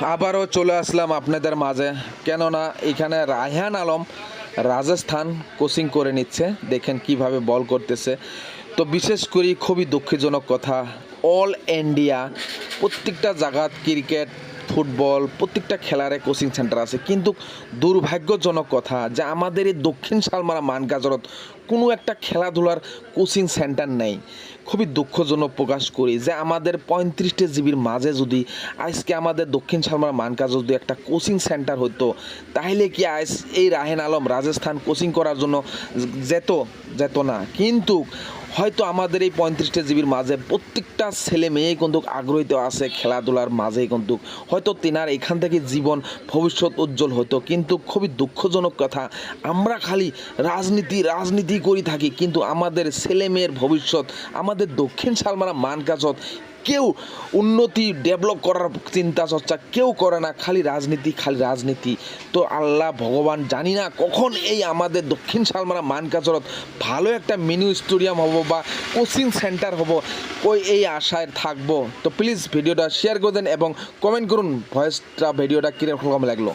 আবারও চলে আসলাম আপনাদের মাঝে, কেননা এখানে রায়হান আলম রাজস্থান কোচিং করে নিচ্ছে। দেখেন কিভাবে বল করতেছে। তো বিশেষ করে খুবই দুঃখজনক কথা, অল ইন্ডিয়া প্রত্যেকটা জায়গাত ক্রিকেট ফুটবল প্রত্যেকটা খেলারে কোচিং সেন্টার আছে, কিন্তু দুর্ভাগ্যজনক কথা যে আমাদের এই দক্ষিণ শালমারা মানগাজরত কোনো একটা খেলাধুলার কোচিং সেন্টার নেই। খুবই দুঃখজনক প্রকাশ করি যে আমাদের 35টা জিবির মাঝে যদি আজকে আমাদের দক্ষিণ শালমারা মানকাজ যদি একটা কোচিং সেন্টার হতো, তাহলে কি আজ এই রায়হান আলম রাজস্থান কোচিং করার জন্য যেত না। কিন্তু হয়তো আমাদের এই 35টা জিবির মাঝে প্রত্যেকটা ছেলে মেয়ে কিন্তু আগ্রহীত আছে খেলাধুলার মাঝেই, কিন্তু হয়তো তেনার এখান থেকে জীবন ভবিষ্যৎ উজ্জ্বল হতো। কিন্তু খুবই দুঃখজনক কথা, আমরা খালি রাজনীতি করি থাকি, কিন্তু আমাদের ছেলে মেয়ের ভবিষ্যৎ আমাদের দক্ষিণ শালমারা মানকাজত কেউ উন্নতি ডেভেলপ করার চিন্তা চর্চা কেউ করে না, খালি রাজনীতি। তো আল্লাহ ভগবান জানি না কখন এই আমাদের দক্ষিণ শালমারা মানকাজরত ভালো একটা মিনি স্টেডিয়াম হবো বা কোচিং সেন্টার হবো, এই আশায় থাকবো। তো প্লিজ ভিডিওটা শেয়ার করে দেন এবং কমেন্ট করুন ভিডিওটা কীরকম লাগলো।